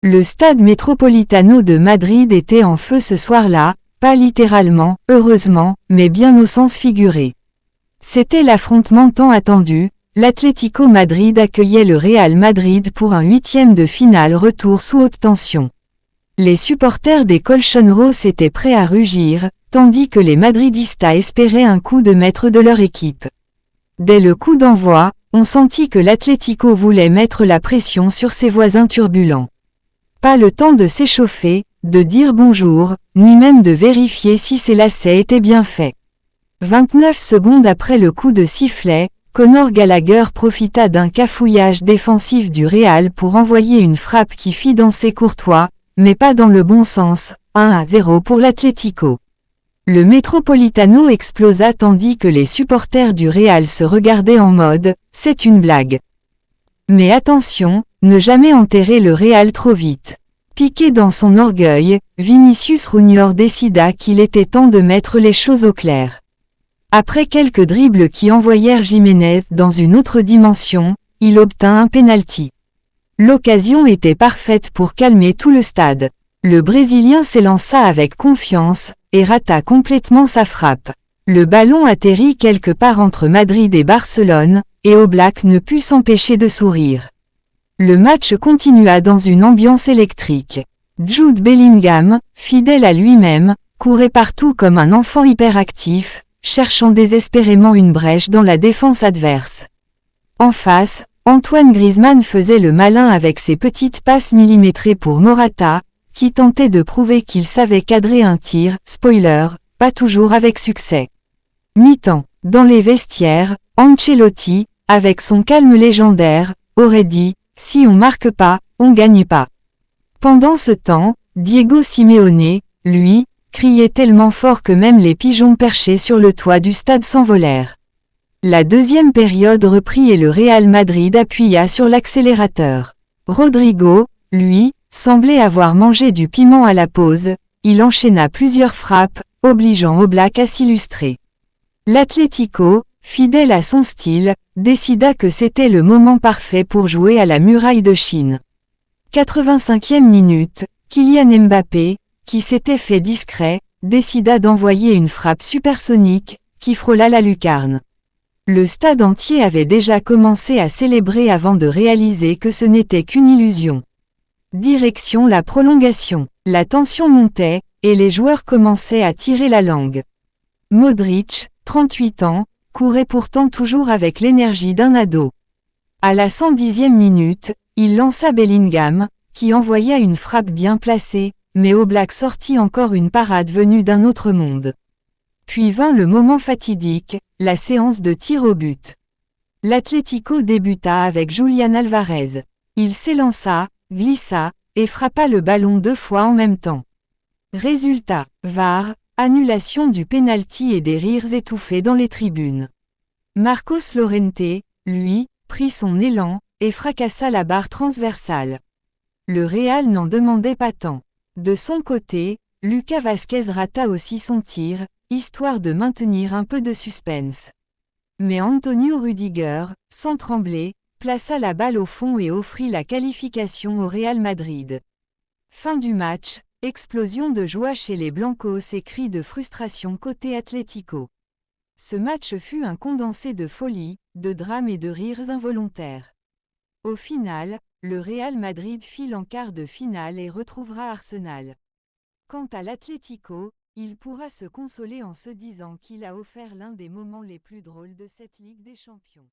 Le stade Metropolitano de Madrid était en feu ce soir-là, pas littéralement, heureusement, mais bien au sens figuré. C'était l'affrontement tant attendu, l'Atlético Madrid accueillait le Real Madrid pour un huitième de finale retour sous haute tension. Les supporters des Colchoneros étaient prêts à rugir, tandis que les Madridistas espéraient un coup de maître de leur équipe. Dès le coup d'envoi, on sentit que l'Atlético voulait mettre la pression sur ses voisins turbulents. Pas le temps de s'échauffer, de dire bonjour, ni même de vérifier si ses lacets étaient bien faits. 29 secondes après le coup de sifflet, Conor Gallagher profita d'un cafouillage défensif du Real pour envoyer une frappe qui fit danser Courtois, mais pas dans le bon sens, 1-0 pour l'Atlético. Le Metropolitano explosa tandis que les supporters du Real se regardaient en mode « c'est une blague ». Mais attention, ne jamais enterrer le Real trop vite. Piqué dans son orgueil, Vinicius Junior décida qu'il était temps de mettre les choses au clair. Après quelques dribbles qui envoyèrent Jiménez dans une autre dimension, il obtint un penalty. L'occasion était parfaite pour calmer tout le stade. Le Brésilien s'élança avec confiance, et rata complètement sa frappe. Le ballon atterrit quelque part entre Madrid et Barcelone, et Oblak ne put s'empêcher de sourire. Le match continua dans une ambiance électrique. Jude Bellingham, fidèle à lui-même, courait partout comme un enfant hyperactif, cherchant désespérément une brèche dans la défense adverse. En face, Antoine Griezmann faisait le malin avec ses petites passes millimétrées pour Morata, qui tentait de prouver qu'il savait cadrer un tir, spoiler, pas toujours avec succès. Mi-temps. Dans les vestiaires, Ancelotti, avec son calme légendaire, aurait dit « si on marque pas, on gagne pas ». Pendant ce temps, Diego Simeone, lui, criait tellement fort que même les pigeons perchés sur le toit du stade s'envolèrent. La deuxième période reprit et le Real Madrid appuya sur l'accélérateur. Rodrigo, lui, semblait avoir mangé du piment à la pause, il enchaîna plusieurs frappes, obligeant Oblak à s'illustrer. L'Atlético, fidèle à son style, décida que c'était le moment parfait pour jouer à la muraille de Chine. 85e minute, Kylian Mbappé, qui s'était fait discret, décida d'envoyer une frappe supersonique, qui frôla la lucarne. Le stade entier avait déjà commencé à célébrer avant de réaliser que ce n'était qu'une illusion. Direction la prolongation. La tension montait, et les joueurs commençaient à tirer la langue. Modric, 38 ans, courait pourtant toujours avec l'énergie d'un ado. À la 110e minute, il lança Bellingham, qui envoya une frappe bien placée, mais Oblak sortit encore une parade venue d'un autre monde. Puis vint le moment fatidique, la séance de tir au but. L'Atlético débuta avec Julián Alvarez. Il s'élança, glissa, et frappa le ballon 2 fois en même temps. Résultat, VAR, annulation du penalty et des rires étouffés dans les tribunes. Marcos Llorente, lui, prit son élan, et fracassa la barre transversale. Le Real n'en demandait pas tant. De son côté, Lucas Vázquez rata aussi son tir, histoire de maintenir un peu de suspense. Mais Antonio Rüdiger, sans trembler, plaça la balle au fond et offrit la qualification au Real Madrid. Fin du match, explosion de joie chez les Blancos et cris de frustration côté Atlético. Ce match fut un condensé de folie, de drame et de rires involontaires. Au final, le Real Madrid file en quart de finale et retrouvera Arsenal. Quant à l'Atlético, il pourra se consoler en se disant qu'il a offert l'un des moments les plus drôles de cette Ligue des Champions.